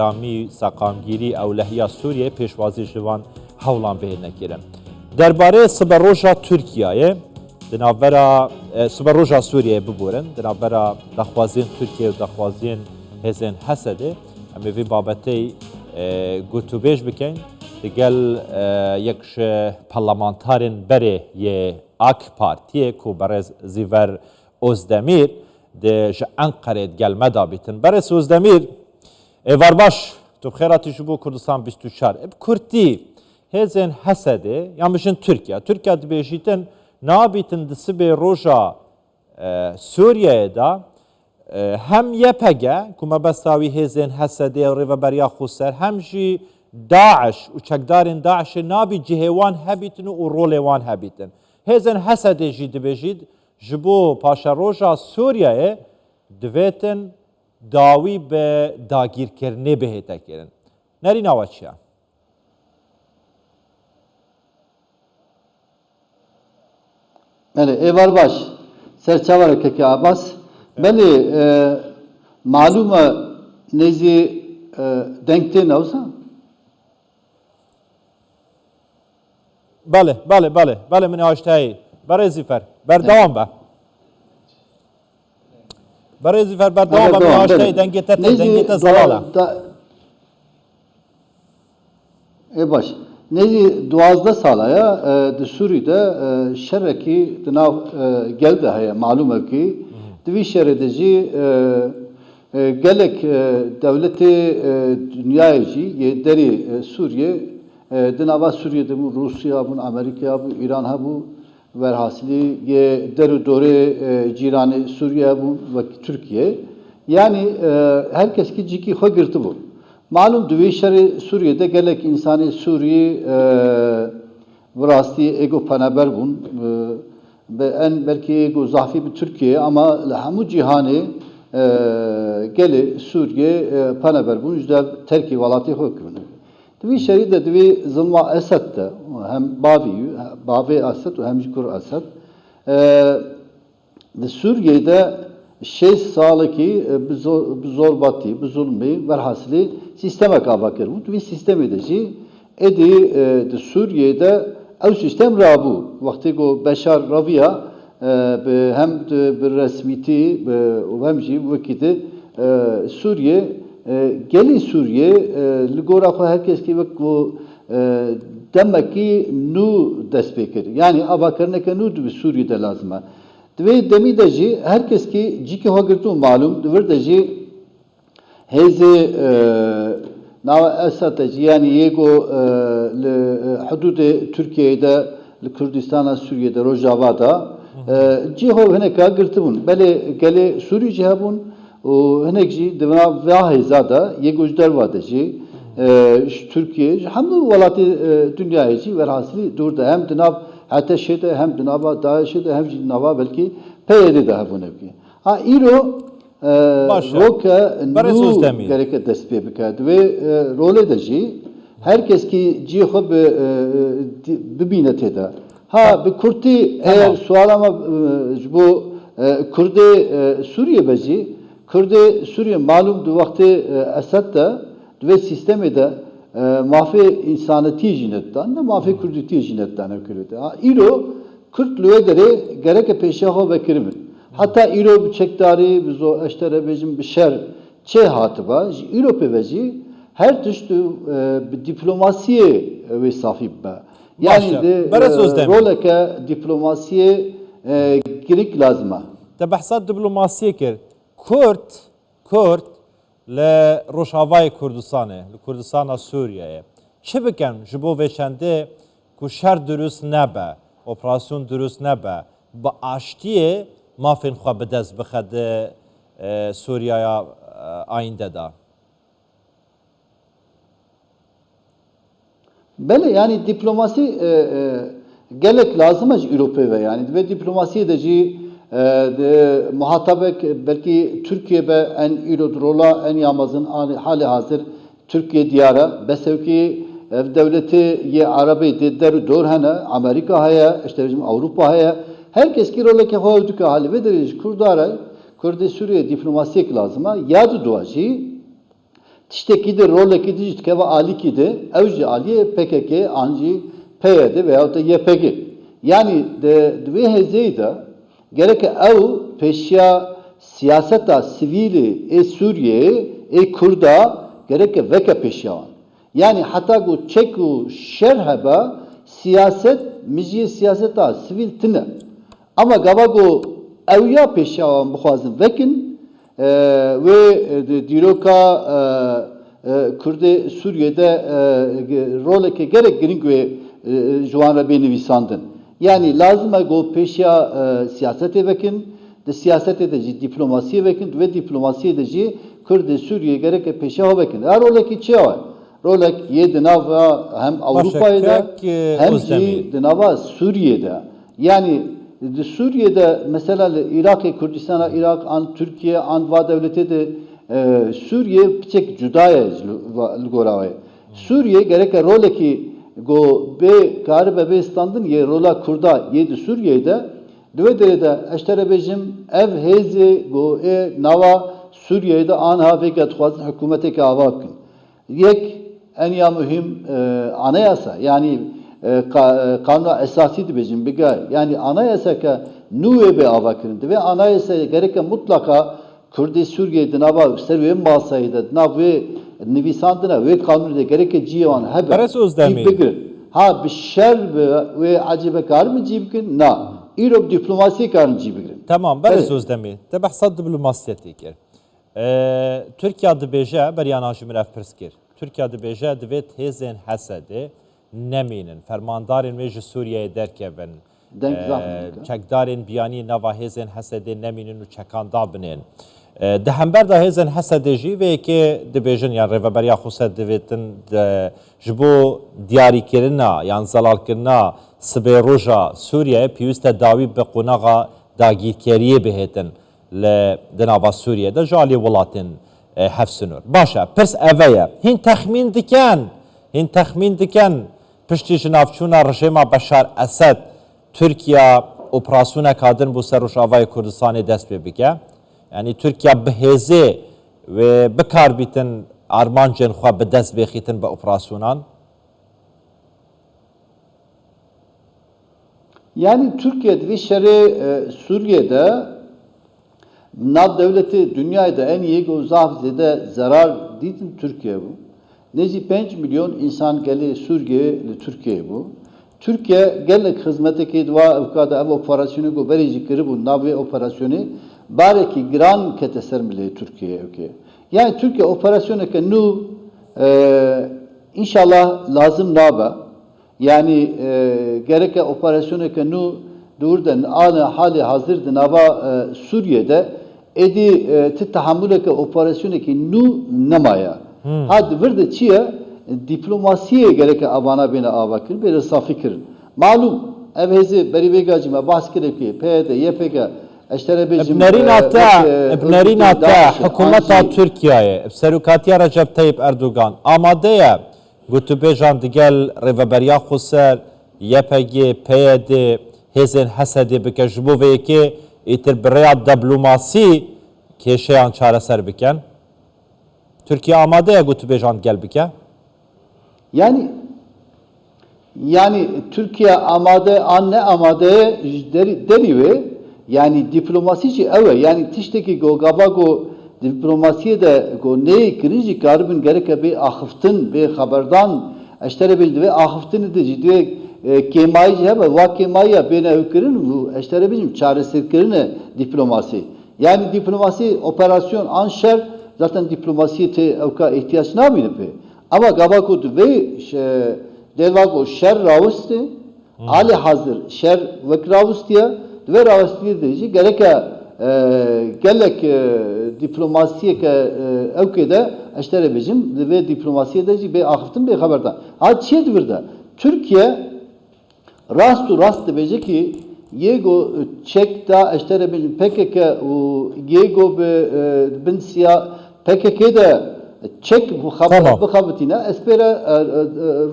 رامی ساقامگیری اولهیا سوریه پیشوازی جوان هولان بهینه کرن. درباره سبروجا ترکیه دنابرا سبروجا سوریه ببورن دنابرا دخوازین ترکیه و دخوازین هزین حسده اما وی بابتی گوتوبیش بکن دگل یکش پارلمانتارین بره یه AK Partiye ku berez ziver Özdemir de ji Enqerê gelmeda bitin. Berez Özdemir var baş tu bixêratî ji bo Kurdistan 24. Kurtî hêzên Hesedê yan bijin Türkiye. Türkiye dibêjîtin nabitin di sibê roja Sûriyeyê da hem YPG ku mebesta wî hêzên Hesedê rêveberiya Xweser hem jî Daesh û çekdarên Daeshê nabî cihê wan hebîtin û rolê wan hebîtin. Hêzên Hesedê jî dibêjît ji bo paşeroja Sûriyeyê divêtin dawî bi dagîrkirinê bihête kirin. Nerîna we çi ye? Êvar baş. Serçavareke Abbas. Belê malûm e nêzî denk tê newsa? بله من آشتایی برای زیفر بردوام به برای زیفر بردوام به من آشتایی دنگیت زلاله baş. Nezi 12 salaya de Suriye'de şerreki dınav geldi haya malum ev ki divi şeredeci gelek devleti dünyayı ye deri Suriye dinava Suriye'de bu Rusya bu Amerika bu İran bu verhasili ye deru dore cirani Suriye bu ve Türkiye yani herkes ki ciki hagirti bu. Malum düveşeri Suriye'de gelek insani Suriye burası ego panaber bun ve en belki ego zafi bir Türkiye ama hamu cihani gele Suriye panaber bun yüzde terki valati hükmünü. Düveşeri de düve zılma Esed de hem Bavi Esed hem Jikur Esed Suriye'de 6 salı ki zorbatı, bu zulmü verhasili sisteme kabakır. Bu bir sistem edici. De Suriye'de ev sistem rabu. Vakti ko Beşar Rabia hem bir resmiti hem ji vakiti Suriye geli Suriye ligora herkes ki bu demek ki nu despekir. Yani abakırne ki nu bir Suriye'de lazım. Ve demi de ji herkes ki ciki hagirtu malum devir de ji heze nava esat yani yego hudude Türkiye'de Kürdistan'a Suriye'de Rojava'da ciho hene kagirtun bele gele Suriye cihabun o hene ji devna vahizada yego jdervada ji Türkiye hem valati dünyaya ji verhasili durda hem dınav hatta şeyde hem dinava daşede hem dinava belki peyde de havune ki. Ha iro roka nu gerek despê bikad ve role de jî herkes ki cî xwe bibîne têda. Ha bi Kurtî eğer sualama ji bo Kurdê Suriye becî Kurdê Suriye malum du vakti Esed de ve sistemê de mafi insaneti jinettan ne mafi Kurdî jinettan ekirdi. Ha iro Kürt lüvedere gerek peşaho bekirimin. Hatta iro bir çekdari bizo eştere becim bir şer çe hatıba iro peveci her tuştu diplomasiye ve sahibbe. Yani de roleke diplomasiye girik lazıma. Te behsat diplomasiye kir. Kürt le Rojavayê Kurdistanê, li Kurdistana Sûriyeyê. Çi bikin ji bo veşendê ku şer durust nebe, operasyon durust nebe, bi aştiyê mafên xwe bi dest bixe di Sûriyaya ayînde da? Bele yani diplomasi gelek lazım ji Avrupa'ya yani ve diplomasiye de ji muhatabek belki Türkiye'de en irodrola en yamazın hali hazır Türkiye diyara besevki devleti ye Arabi de der dorhane Amerika haya işte bizim Avrupa haya herkes ki role ke havduk hali ve Kurdara Kürdi Suriye diplomasiye lazım ya da duacı tişteki de roleki de işte ve aliki de evci aliye PKK anci PYD veyahut da YPG. Yani de hezeyde gerek ev peşya siyaseta sivili Suriye Kurda gerek veke peşyavan. Yani hatta bu çeku şerheba siyaset mijiye siyaseta sivil tine. Ama gavago evya peşyavan bukhazın vekin ve diroka Kürde Suriye'de roleke gerek giring ve Juan beni visandın. Yani lazım go peşya siyasete vekin, de siyaset edici diplomasiye vekin ve diplomasi edici Kürde Suriye gerek peşya vekin. Her roleki çi var. Rolek ye denava hem Avrupa'da hem ji denava Suriye'de. Yani Suriye'de mesela Irak, Kürdistan'a, Irak, an Türkiye, an va devleti de Suriye piçek cudaya goravay. Suriye gerek roleki go be karbe be standın ye rola kurda yedi Suriye'de dve derede eştere bejim ev hezi go nava Suriye'de anha ve gatxwazın hükümete ki avakın. Yek en ya mühim anayasa yani kanuna esası dibecim bigay yani anayasa ka nuve be avakırındı ve anayasa gereken mutlaka Kürdi Suriye'de nava serüven basaydı nave nivisandına ve kanunda gereken civan haber. Parası özdemi. Ha bir şer ve acaba kar mı cibkin? Na. İrop diplomasi kar mı cibkin? Tamam, parası özdemi. Te bahsad diplomasiyeti kir. Türkiye dibêje beryana ji min ev pirs kir. Türkiye dibêje divê hêzên hesedê nemînin. Fermandarên wê ji Sûriyeyê derkevin. Çekdarên biyanî nava hêzên hesedê nemînin û çekanda binên. Di hember da hêzên hesedê jî vê yekê dibêjin yan rêveberiya xwe divêtin ji bo diyarîkirina yan zelalkirina sibê roja Sûriyeyê pîwîst e dawî bi qunaxa dagîrkeriyê bihêtin di nava Sûriyeyê ji alî welatên hevsûnûr. Baş e, pirs ev ye. Hîn texmîn dikin piştî ji navçûna rejêma Beşar Esed Türkiye operasyona kadın bu ser Rojavayê Kurdistanê dest pê bike. Yani Türkiye bihêzê ve bikarbîtin armancên xwe bi dest bêxîtin bi operasyonan. Yani Türkiye ve Suriye'de nav devleti dünyada en iyi uzafzede zarar didin Türkiye bu. Nezi 5 milyon insan geli Suriye Türkiye bu. Türkiye gelek hizmeteki dua evkada ev operasyonu go verici kiri bu nav operasyonu bareki gran keteser mili Türkiye okay. Yani Türkiye operasyonu ke nu inşallah lazım naba. Yani gereke operasyonu ke nu durdan ana hali hazırdı nava Suriye'de edi tahammüleke operasyonu ki nu nemaya. Hadi vurdu çiye diplomasiye gereke avana bina avakir bir safikir. Malum evhezi beri begacıma bahskire ki PYD, YPG Ebnerin hatta hükümeta Türkiye'ye serukatiya Recep Tayyip Erdoğan amadeye gutubêjan digel rêveberiya xweser YPG, PYD hêzên hesedê bike ji bo vê yekê îtir bi rêya diplomasî kêşeyan çareser bikin. Türkiye amade ye gotûbêjan gel bike? Yani Türkiye amade anne amade derive yani diplomasici eve yani tişteki go gabago diplomasiye de go ne kirici karbin gereke bir ahıftın bir haberdan eştere bildi ve ahıftın edici diye kemayı hebe va kemaya bene hükürün bu eştere bizim çaresizliklerine diplomasi. Yani diplomasi operasyon anşer zaten diplomasiye te evka ihtiyaç ne yapıyor? Ama gabago ve devago şer ravusti ali hazır şer vek ravustiye ve ravustiye dedici gereke gelek diplomasiye ke evkede eştere bizim ve diplomasiye dedici bir ahıftın bir haberden. Ha çiğd burada Türkiye rast diyecek ki yego çekta eştere bizim PKK yego bin siya PKK'de çek bu haber bu habertine espere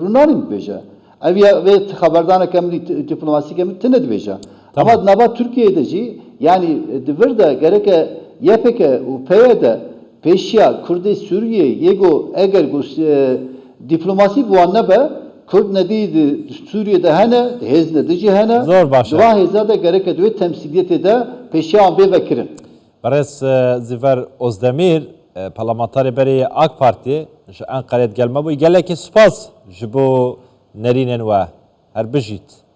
runanim beja. Aviya ve haberdana kemli diplomasi kemli tenet beja. Ama nava Türkiye'deci yani burada gereke YPG u PYD peşya Kurdê Sûriyê yego eger diplomasi bu anne be Kurd nediydi Suriye'de hene hezne dici hene Zor başa. dua hezada gerek ediyor temsiliyeti de peşya be vekirin. Beres Ziver Ozdemir parlamentarê berê AK Parti ji Enqereyê gelme bû gelekî spas ji bo nerînên we her bijît.